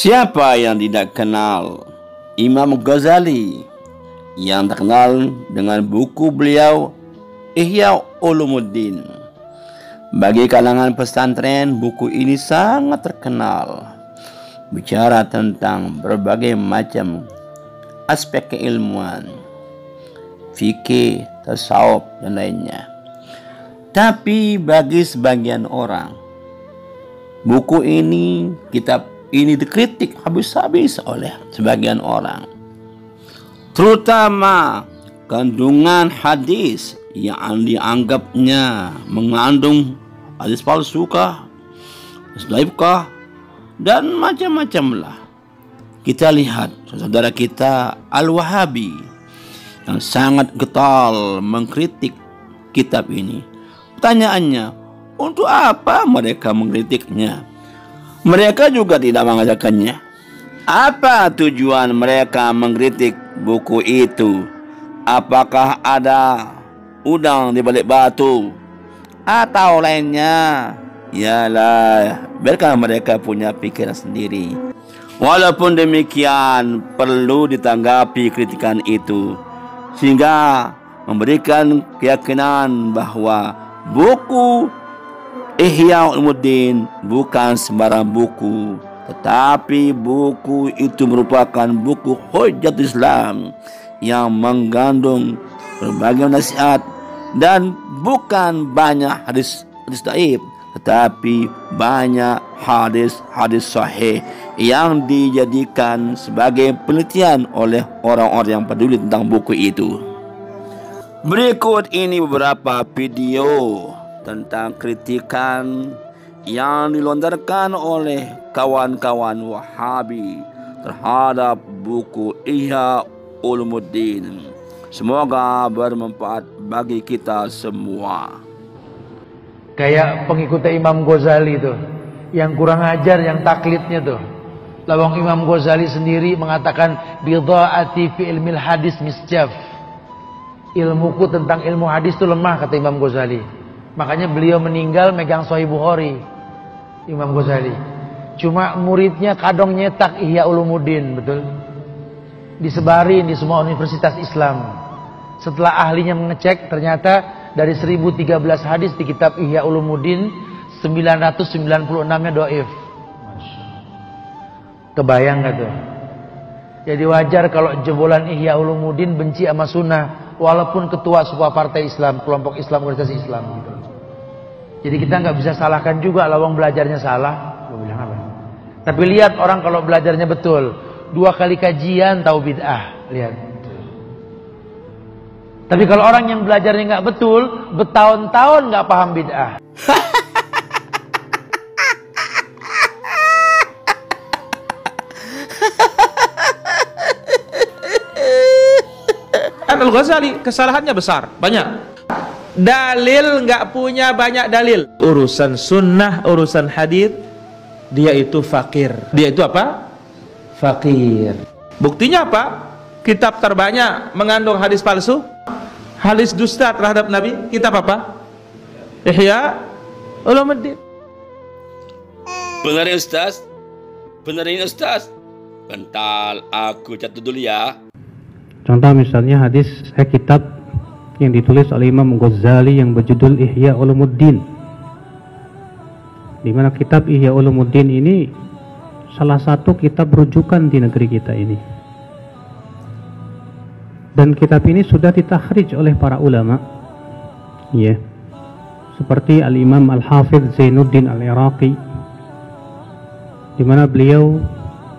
Siapa yang tidak kenal Imam Ghazali yang terkenal dengan buku beliau Ihya Ulumuddin? Bagi kalangan pesantren, buku ini sangat terkenal. Bicara tentang berbagai macam aspek keilmuan, fikih, tasawuf, dan lainnya. Tapi bagi sebagian orang, buku ini, kitab ini dikritik habis-habis oleh sebagian orang, terutama kandungan hadis yang dianggapnya mengandung hadis palsu kah, hadis dhaif kah, dan macam-macam lah. Kita lihat saudara kita Al-Wahabi yang sangat getol mengkritik kitab ini. Pertanyaannya, untuk apa mereka mengkritiknya? Mereka juga tidak mengajarkannya. Apa tujuan mereka mengkritik buku itu? Apakah ada udang di balik batu atau lainnya? Yalah, biarkan mereka punya pikiran sendiri. Walaupun demikian, perlu ditanggapi kritikan itu sehingga memberikan keyakinan bahwa buku Ihya Ulumuddin bukan sembarang buku, tetapi buku itu merupakan buku hujjah Islam yang mengandung berbagai nasihat, dan bukan banyak hadis dhaif, tetapi banyak hadis sahih yang dijadikan sebagai penelitian oleh orang-orang yang peduli tentang buku itu. Berikut ini beberapa video tentang kritikan yang dilontarkan oleh kawan-kawan Wahabi terhadap buku Ihya Ulumuddin. Semoga bermanfaat bagi kita semua. Kayak pengikut Imam Ghazali tuh, yang kurang ajar, yang taklidnya tuh. Lawang Imam Ghazali sendiri mengatakan bidhaati fi ilmil hadis misjaf. Ilmuku tentang ilmu hadis itu lemah, kata Imam Ghazali. Makanya beliau meninggal megang Sahih Bukhari, Imam Ghazali. Cuma muridnya kadang nyetak Ihya Ulumuddin, betul? Disebarin di semua universitas Islam. Setelah ahlinya mengecek, ternyata dari 1013 hadis di kitab Ihya Ulumuddin, 996-nya dhaif. Kebayang gak tuh? Jadi wajar kalau jebolan Ihya Ulumuddin benci sama sunnah, walaupun ketua sebuah partai Islam, kelompok Islam, organisasi Islam gitu. Jadi kita nggak bisa salahkan juga lawang belajarnya salah. Bilang apa? Tapi lihat orang kalau belajarnya betul, 2 kali kajian tahu bid'ah. Lihat. Tapi kalau orang yang belajarnya nggak betul, bertahun-tahun nggak paham bid'ah. Al-Ghazali kesalahannya besar, banyak. Dalil nggak punya banyak dalil. Urusan sunnah, urusan hadis, dia itu fakir. Dia itu apa? Fakir. Buktinya apa? Kitab terbanyak mengandung hadis palsu, hadis dusta terhadap Nabi. Kitab apa? Ihya Ulumuddin. Benerin Ustaz, benerin Ustaz. Bentar, aku catat dulu ya. Contoh misalnya hadis kitab yang ditulis oleh Imam Ghazali yang berjudul Ihya Ulumuddin, di mana kitab Ihya Ulumuddin ini salah satu kitab rujukan di negeri kita ini, dan kitab ini sudah ditakhrij oleh para ulama, ya, seperti Al-Imam Al-Hafidh Zainuddin Al-Iraqi, di mana beliau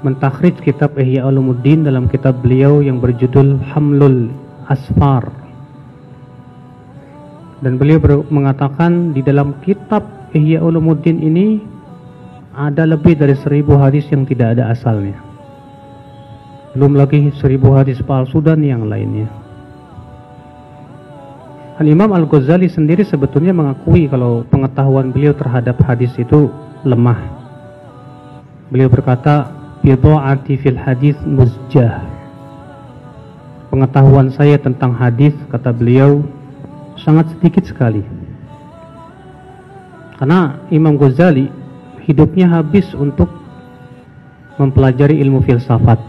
mentakhrij kitab Ihya Ulumuddin dalam kitab beliau yang berjudul Hamlul Asfar. Dan beliau mengatakan di dalam kitab Ihya Ulumuddin ini ada lebih dari 1000 hadis yang tidak ada asalnya. Belum lagi 1000 hadis palsu dan yang lainnya. Al-Imam Al-Ghazali sendiri sebetulnya mengakui kalau pengetahuan beliau terhadap hadis itu lemah. Beliau berkata, bidhaati fil hadis muzjah. Pengetahuan saya tentang hadis, kata beliau, sangat sedikit sekali. Karena Imam Ghazali hidupnya habis untuk mempelajari ilmu filsafat,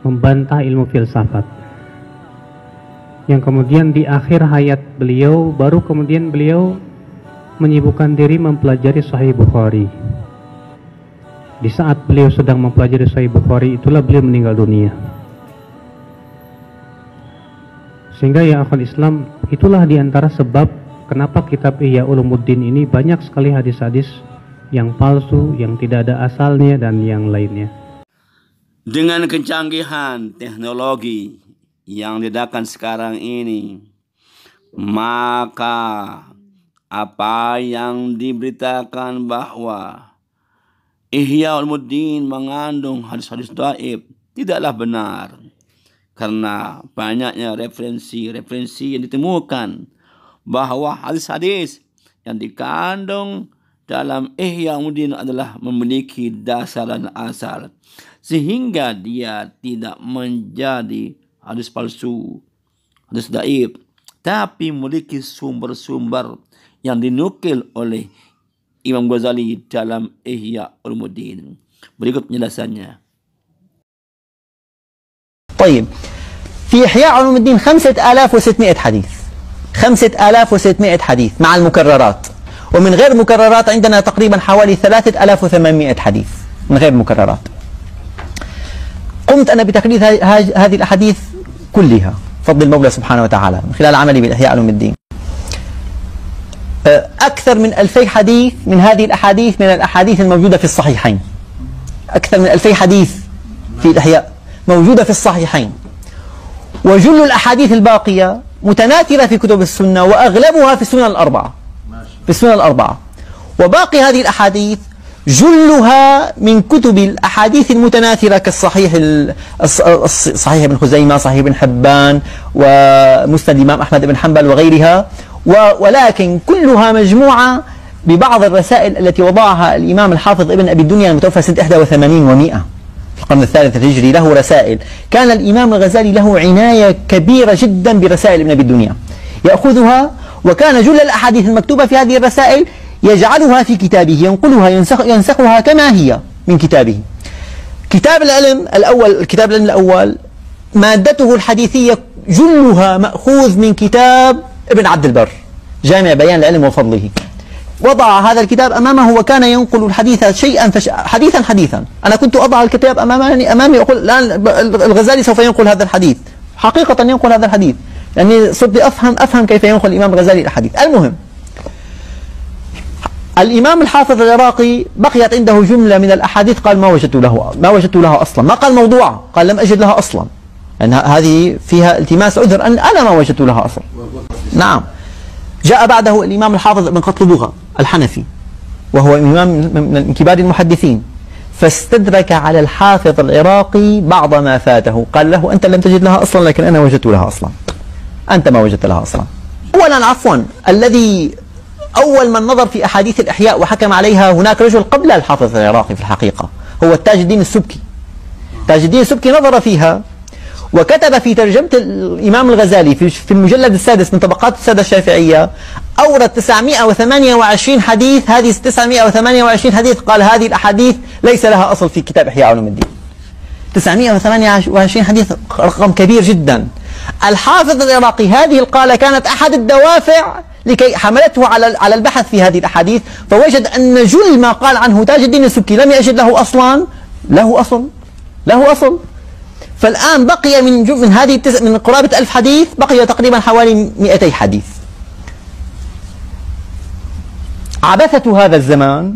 membantah ilmu filsafat, yang kemudian di akhir hayat beliau baru kemudian beliau menyibukkan diri mempelajari Sahih Bukhari. Di saat beliau sedang mempelajari Sahih Bukhari, itulah beliau meninggal dunia. Sehingga ya akhwal Islam, itulah diantara sebab kenapa kitab Ihya Ulumuddin ini banyak sekali hadis-hadis yang palsu, yang tidak ada asalnya, dan yang lainnya. Dengan kecanggihan teknologi yang diadakan sekarang ini, maka apa yang diberitakan bahwa Ihya Ulumuddin mengandung hadis-hadis dhaif tidaklah benar, karena banyaknya referensi yang ditemukan bahwa hadis-hadis yang dikandung dalam Ihya Ulumuddin adalah memiliki dasar dan asal, sehingga dia tidak menjadi hadis palsu, hadis dhaif, tapi memiliki sumber-sumber yang dinukil oleh Imam Ghazali dalam Ihya Ulumuddin. Berikut penjelasannya. طيب في إحياء علوم الدين 5600 حديث، 5600 حديث مع المكررات، ومن غير مكررات عندنا تقريبا حوالي 3800 حديث من غير مكررات. قمت أنا بتقليد هذه الأحاديث كلها بفضل المولى سبحانه وتعالى من خلال عملي بإحياء علوم الدين. أكثر من 2000 حديث من هذه الأحاديث من الأحاديث الموجودة في الصحيحين. أكثر من 2000 حديث في الإحياء موجودة في الصحيحين، وجل الأحاديث الباقية متناثرة في كتب السنة، وأغلبها في السنن الأربعة، في السنن الأربعة. وباقي هذه الأحاديث جلها من كتب الأحاديث المتناثرة كالصحيح صحيح ابن خزيمة، صحيح ابن حبان، ومسند الإمام أحمد بن حنبل وغيرها، ولكن كلها مجموعة ببعض الرسائل التي وضعها الإمام الحافظ ابن أبي الدنيا المتوفى سنة 81 و100 في القرن الثالث الهجري. له رسائل، كان الإمام الغزالي له عناية كبيرة جدا برسائل ابن أبي الدنيا، يأخذها، وكان جل الأحاديث المكتوبة في هذه الرسائل يجعلها في كتابه، ينقلها ينسخها كما هي من كتابه. كتاب العلم الأول، الكتاب العلم الأول مادته الحديثية جلها مأخوذ من كتاب ابن عبد البر، جامع بيان العلم وفضله. وضع هذا الكتاب أمامه وكان ينقل الحديث شيئا حديثا. أنا كنت أضع الكتاب أمامي أقول الآن الغزالي سوف ينقل هذا الحديث، حقيقة ينقل هذا الحديث، يعني صرت أفهم كيف ينقل الإمام الغزالي الحديث. المهم، الإمام الحافظ العراقي بقيت عنده جملة من الأحاديث قال ما وجدت لها أصلا، ما قال موضوعة، قال لم أجد لها أصلا، لأن هذه فيها التماس عذر أن أنا ما وجدت لها أصلا. نعم. جاء بعده الإمام الحافظ ابن قطلبغة الحنفي، وهو إمام من كبار المحدثين، فاستدرك على الحافظ العراقي بعض ما فاته، قال له أنت لم تجد لها أصلا، لكن أنا وجدت لها أصلا، أنت ما وجدت لها أصلا. أولا عفوا، الذي أول من نظر في أحاديث الإحياء وحكم عليها هناك رجل قبل الحافظ العراقي في الحقيقة، هو تاج الدين السبكي. تاج الدين السبكي نظر فيها وكتب في ترجمة الإمام الغزالي في المجلد السادس من طبقات السادة الشافعية، أورد 928 حديث. هذه 928 حديث قال هذه الأحاديث ليس لها أصل في كتاب إحياء علوم الدين. 928 حديث رقم كبير جدا. الحافظ العراقي هذه القالة كانت أحد الدوافع لكي حملته على البحث في هذه الأحاديث، فوجد أن جل ما قال عنه تاج الدين السبكي لم يجد له أصلا، له أصل. فالآن بقي من هذه من قرابة 1000 حديث بقي تقريبا حوالي 200 حديث. عبثة هذا الزمان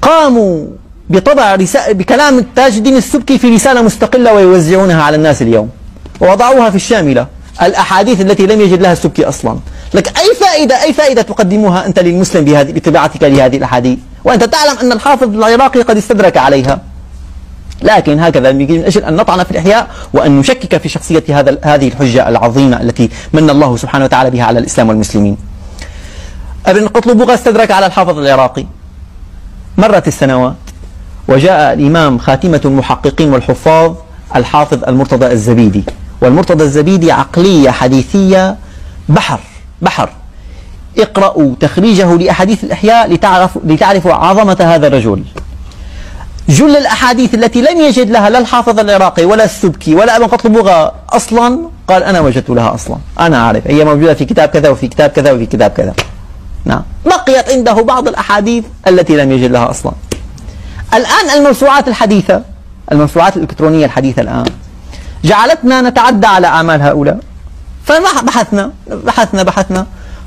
قاموا بطبع بكلام تاج الدين السبكي في رسالة مستقلة ويوزعونها على الناس اليوم، ووضعوها في الشاملة، الأحاديث التي لم يجد لها السبكي أصلا. لك أي فائدة تقدمها أنت للمسلم بطباعتك لهذه الأحاديث وأنت تعلم أن الحافظ العراقي قد استدرك عليها؟ لكن هكذا من أجل أن نطعن في الإحياء وأن نشكك في شخصية هذه الحجة العظيمة التي من الله سبحانه وتعالى بها على الإسلام والمسلمين. ابن قطلبغة استدرك على الحافظ العراقي، مرت السنوات وجاء الإمام خاتمة المحققين والحفاظ الحافظ المرتضى الزبيدي، والمرتضى الزبيدي عقلية حديثية بحر. اقرأوا تخريجه لأحاديث الإحياء لتعرفوا عظمة هذا الرجل. جل الأحاديث التي لم يجد لها لا الحافظ العراقي ولا السبكي ولا ابن قطلبغة أصلا، قال أنا وجدت لها أصلا، أنا أعرف هي موجودة في كتاب كذا وفي كتاب كذا وفي كتاب كذا. نعم. بقيت عنده بعض الأحاديث التي لم يجد لها أصلا. الآن الموسوعات الحديثة، الموسوعات الإلكترونية الحديثة الآن جعلتنا نتعدى على أعمال هؤلاء. فبحثنا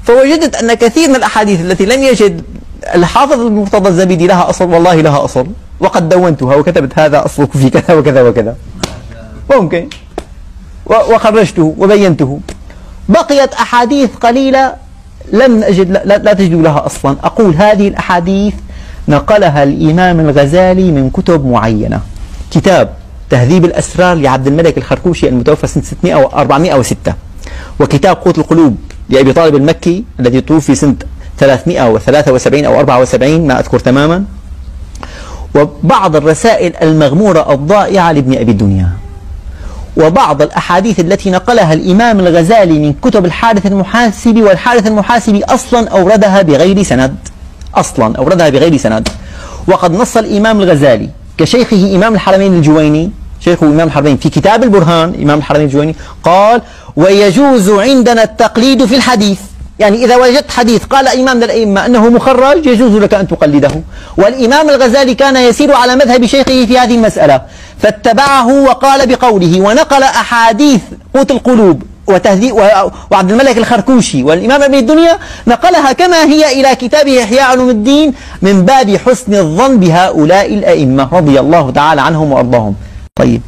فوجدت أن كثير من الأحاديث التي لم يجد الحافظ المرتضى الزبيدي لها أصل، والله لها أصل، وقد دونتها وكتبت هذا أصله في كذا وكذا وكذا، ممكن، وخرجته وبينته. بقيت أحاديث قليلة لم أجد، لا تجد لها أصلا. أقول هذه الأحاديث نقلها الإمام الغزالي من كتب معينة. كتاب تهذيب الأسرار لعبد الملك الخرقوشي المتوفى سنة 406، وكتاب قوت القلوب لأبي طالب المكي الذي توفي سنة 373 أو 74 ما أذكر تماما، وبعض الرسائل المغمورة الضائعة لابن أبي الدنيا، وبعض الأحاديث التي نقلها الإمام الغزالي من كتب الحارث المحاسبي، والحارث المحاسبي أصلا أوردها بغير سند، وقد نص الإمام الغزالي كشيخه إمام الحرمين الجويني، شيخه إمام الحرمين في كتاب البرهان، إمام الحرمين الجويني قال: ويجوز عندنا التقليد في الحديث، يعني إذا وجدت حديث قال إمام من الأئمة أنه مخرج يجوز لك أن تقلده. والإمام الغزالي كان يسير على مذهب شيخه في هذه المسألة، فاتبعه وقال بقوله، ونقل أحاديث قوت القلوب وعبد الملك الخرقوشي والإمام ابن الدنيا، نقلها كما هي إلى كتابه إحياء علوم الدين، من باب حسن الظن بهؤلاء الأئمة رضي الله تعالى عنهم وأرضاهم. طيب.